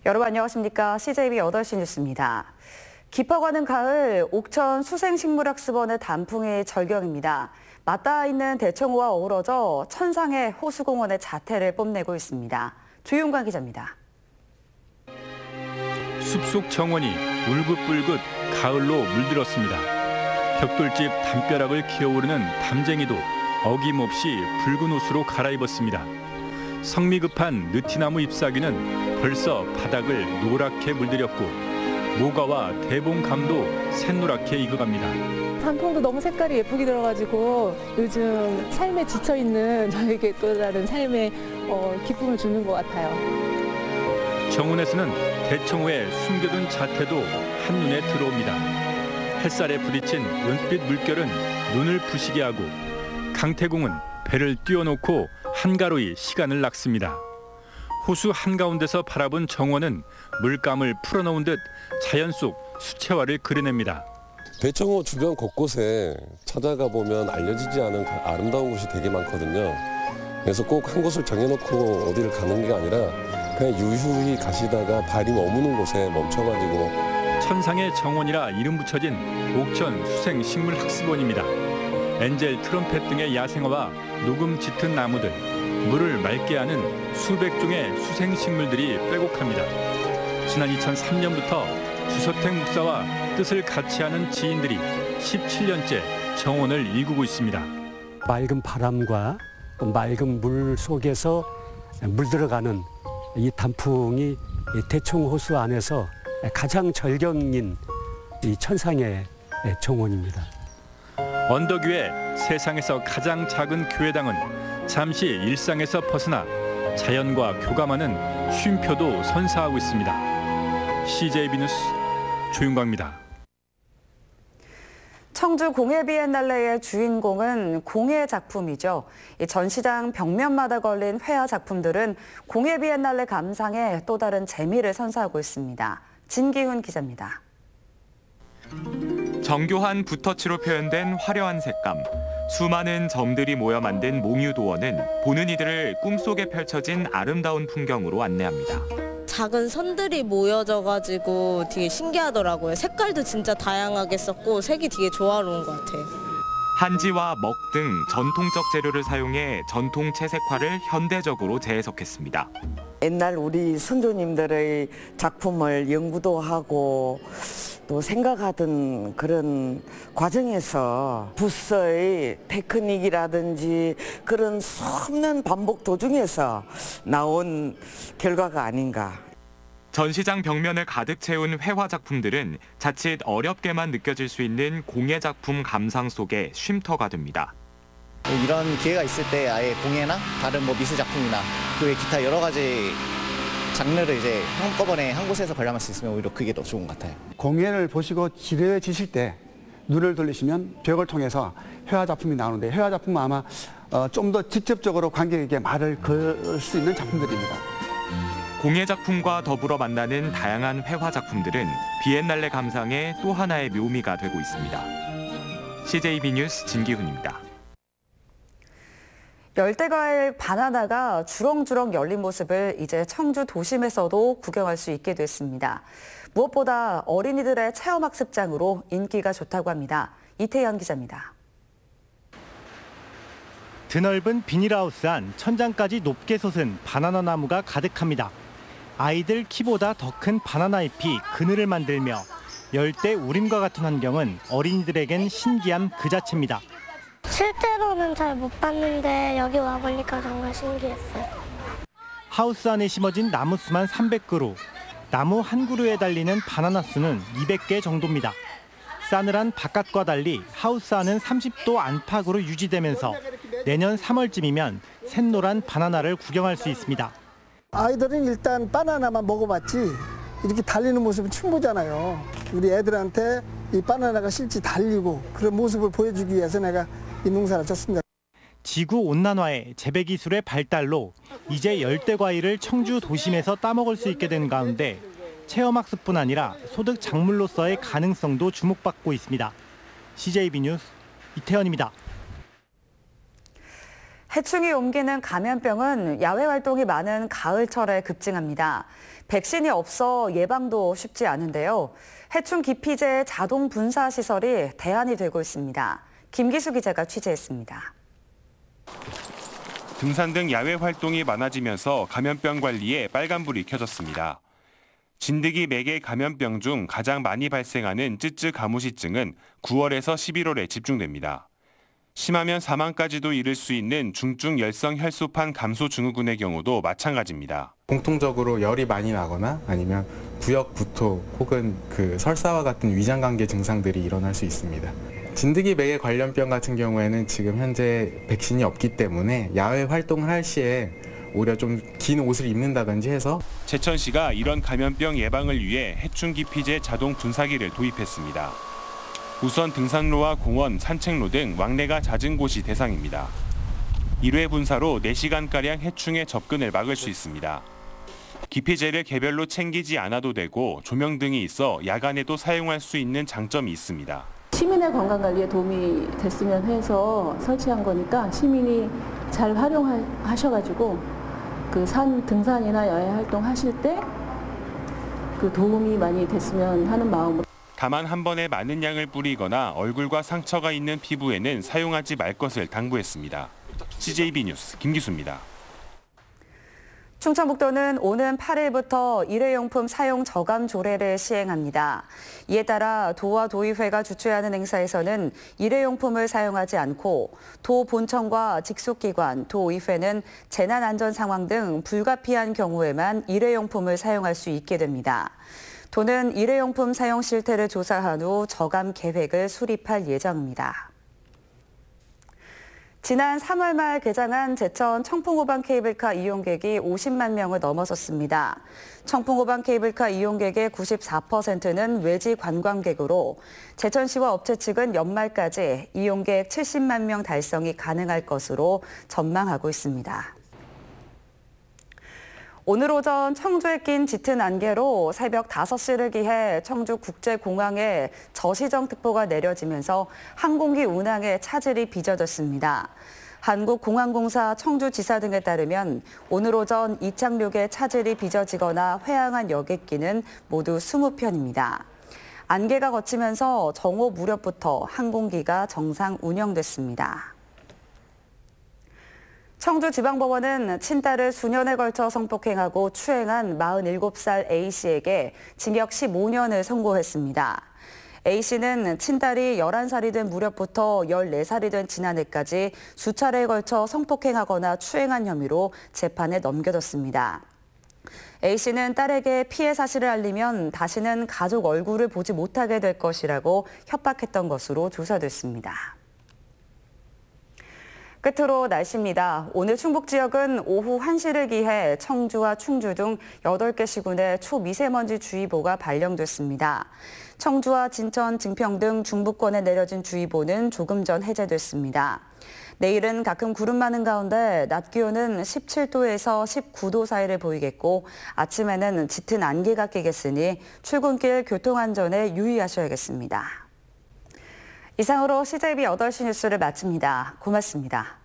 여러분 안녕하십니까? CJB 8시 뉴스입니다. 깊어가는 가을 옥천 수생식물학습원의 단풍이 절경입니다. 맞닿아 있는 대청호와 어우러져 천상의 호수공원의 자태를 뽐내고 있습니다. 조윤관 기자입니다. 숲속 정원이 울긋불긋 가을로 물들었습니다. 벽돌집 담벼락을 기어오르는 담쟁이도 어김없이 붉은 옷으로 갈아입었습니다. 성미 급한 느티나무 잎사귀는 벌써 바닥을 노랗게 물들였고 모가와 대봉감도 샛노랗게 익어갑니다. 단풍도 너무 색깔이 예쁘게 들어가지고 요즘 삶에 지쳐있는 저에게 또 다른 삶의 기쁨을 주는 것 같아요. 정원에서는 대청호에 숨겨둔 자태도 한눈에 들어옵니다. 햇살에 부딪힌 은빛 물결은 눈을 부시게 하고 강태공은 배를 띄워놓고 한가로이 시간을 낚습니다. 호수 한가운데서 바라본 정원은 물감을 풀어놓은 듯 자연 속 수채화를 그려냅니다. 대청호 주변 곳곳에 찾아가 보면 알려지지 않은 아름다운 곳이 되게 많거든요. 그래서 꼭 한 곳을 정해놓고 어디를 가는 게 아니라 그냥 유유히 가시다가 발이 머무는 곳에 멈춰가지고. 천상의 정원이라 이름 붙여진 옥천 수생식물학습원입니다. 엔젤 트럼펫 등의 야생화와 녹음 짙은 나무들, 물을 맑게 하는 수백 종의 수생식물들이 빼곡합니다. 지난 2003년부터 주서택 목사와 뜻을 같이 하는 지인들이 17년째 정원을 일구고 있습니다. 맑은 바람과 맑은 물 속에서 물들어가는 이 단풍이 대청호수 안에서 가장 절경인 이 천상의 정원입니다. 언덕 위에 세상에서 가장 작은 교회당은 잠시 일상에서 벗어나 자연과 교감하는 쉼표도 선사하고 있습니다. CJB 뉴스 조윤광입니다. 청주 공예비엔날레의 주인공은 공예 작품이죠. 이 전시장 벽면마다 걸린 회화 작품들은 공예비엔날레 감상에 또 다른 재미를 선사하고 있습니다. 진기훈 기자입니다. 정교한 붓터치로 표현된 화려한 색감, 수많은 점들이 모여 만든 몽유도원은 보는 이들을 꿈속에 펼쳐진 아름다운 풍경으로 안내합니다. 작은 선들이 모여져가지고 되게 신기하더라고요. 색깔도 진짜 다양하게 썼고 색이 되게 조화로운 것 같아요. 한지와 먹 등 전통적 재료를 사용해 전통 채색화를 현대적으로 재해석했습니다. 옛날 우리 선조님들의 작품을 연구도 하고 또 생각하던 그런 과정에서 붓의 테크닉이라든지 그런 수없는 반복 도중에서 나온 결과가 아닌가. 전시장 벽면을 가득 채운 회화 작품들은 자칫 어렵게만 느껴질 수 있는 공예 작품 감상 속에 쉼터가 됩니다. 이런 기회가 있을 때 아예 공예나 다른 미술 작품이나 그 외 기타 여러 가지 장르를 이제 한꺼번에 한 곳에서 관람할 수 있으면 오히려 그게 더 좋은 것 같아요. 공예를 보시고 지루해지실 때 눈을 돌리시면 벽을 통해서 회화 작품이 나오는데 회화 작품은 아마 좀 더 직접적으로 관객에게 말을 걸 수 있는 작품들입니다. 공예 작품과 더불어 만나는 다양한 회화 작품들은 비엔날레 감상의 또 하나의 묘미가 되고 있습니다. CJB 뉴스 진기훈입니다. 열대과일 바나나가 주렁주렁 열린 모습을 이제 청주 도심에서도 구경할 수 있게 됐습니다. 무엇보다 어린이들의 체험학습장으로 인기가 좋다고 합니다. 이태현 기자입니다. 드넓은 비닐하우스 안 천장까지 높게 솟은 바나나 나무가 가득합니다. 아이들 키보다 더 큰 바나나 잎이 그늘을 만들며 열대 우림과 같은 환경은 어린이들에겐 신기함 그 자체입니다. 실제로는 잘 못 봤는데 여기 와보니까 정말 신기했어요. 하우스 안에 심어진 나무수만 300그루, 나무 한 그루에 달리는 바나나 수는 200개 정도입니다. 싸늘한 바깥과 달리 하우스 안은 30도 안팎으로 유지되면서 내년 3월쯤이면 샛노란 바나나를 구경할 수 있습니다. 아이들은 일단 바나나만 먹어봤지 이렇게 달리는 모습은 처음 보잖아요. 우리 애들한테 이 바나나가 실제 달리고 그런 모습을 보여주기 위해서 내가 이 농사를 쳤습니다. 지구온난화의 재배기술의 발달로 이제 열대과일을 청주 도심에서 따먹을 수 있게 된 가운데 체험학습뿐 아니라 소득 작물로서의 가능성도 주목받고 있습니다. CJB 뉴스 이태현입니다. 해충이 옮기는 감염병은 야외 활동이 많은 가을철에 급증합니다. 백신이 없어 예방도 쉽지 않은데요. 해충 기피제 자동 분사 시설이 대안이 되고 있습니다. 김기수 기자가 취재했습니다. 등산 등 야외 활동이 많아지면서 감염병 관리에 빨간불이 켜졌습니다. 진드기 매개 감염병 중 가장 많이 발생하는 쯔쯔 가무시증은 9월에서 11월에 집중됩니다. 심하면 사망까지도 이를 수 있는 중증 열성 혈소판 감소 증후군의 경우도 마찬가지입니다. 공통적으로 열이 많이 나거나 아니면 부역 구토 혹은 설사와 같은 위장관계 증상들이 일어날 수 있습니다. 진드기 매개 관련병 같은 경우에는 지금 현재 백신이 없기 때문에 야외 활동을 할 시에 오히려 좀 긴 옷을 입는다든지 해서 제천시가 이런 감염병 예방을 위해 해충 기피제 자동 분사기를 도입했습니다. 우선 등산로와 공원, 산책로 등 왕래가 잦은 곳이 대상입니다. 1회 분사로 4시간가량 해충의 접근을 막을 수 있습니다. 기피제를 개별로 챙기지 않아도 되고 조명 등이 있어 야간에도 사용할 수 있는 장점이 있습니다. 시민의 건강관리에 도움이 됐으면 해서 설치한 거니까 시민이 잘 활용하셔가지고 등산이나 야외 활동 하실 때 도움이 많이 됐으면 하는 마음으로. 다만 한 번에 많은 양을 뿌리거나 얼굴과 상처가 있는 피부에는 사용하지 말 것을 당부했습니다. CJB 뉴스 김기수입니다. 충청북도는 오는 8일부터 일회용품 사용 저감 조례를 시행합니다. 이에 따라 도와 도의회가 주최하는 행사에서는 일회용품을 사용하지 않고 도 본청과 직속기관, 도의회는 재난 안전 상황 등 불가피한 경우에만 일회용품을 사용할 수 있게 됩니다. 도는 일회용품 사용 실태를 조사한 후 저감 계획을 수립할 예정입니다. 지난 3월 말 개장한 제천 청풍호반 케이블카 이용객이 50만 명을 넘어섰습니다. 청풍호반 케이블카 이용객의 94%는 외지 관광객으로 제천시와 업체 측은 연말까지 이용객 70만 명 달성이 가능할 것으로 전망하고 있습니다. 오늘 오전 청주에 낀 짙은 안개로 새벽 5시를 기해 청주국제공항에 저시정특보가 내려지면서 항공기 운항에 차질이 빚어졌습니다. 한국공항공사 청주지사 등에 따르면 오늘 오전 이착륙에 차질이 빚어지거나 회항한 여객기는 모두 20편입니다. 안개가 걷히면서 정오 무렵부터 항공기가 정상 운영됐습니다. 청주지방법원은 친딸을 수년에 걸쳐 성폭행하고 추행한 47살 A씨에게 징역 15년을 선고했습니다. A씨는 친딸이 11살이 된 무렵부터 14살이 된 지난해까지 수차례에 걸쳐 성폭행하거나 추행한 혐의로 재판에 넘겨졌습니다. A씨는 딸에게 피해 사실을 알리면 다시는 가족 얼굴을 보지 못하게 될 것이라고 협박했던 것으로 조사됐습니다. 끝으로 날씨입니다. 오늘 충북 지역은 오후 1시를 기해 청주와 충주 등 8개 시군에 초미세먼지 주의보가 발령됐습니다. 청주와 진천, 증평 등 중부권에 내려진 주의보는 조금 전 해제됐습니다. 내일은 가끔 구름 많은 가운데 낮 기온은 17도에서 19도 사이를 보이겠고 아침에는 짙은 안개가 끼겠으니 출근길 교통안전에 유의하셔야겠습니다. 이상으로 CJB 8시 뉴스를 마칩니다. 고맙습니다.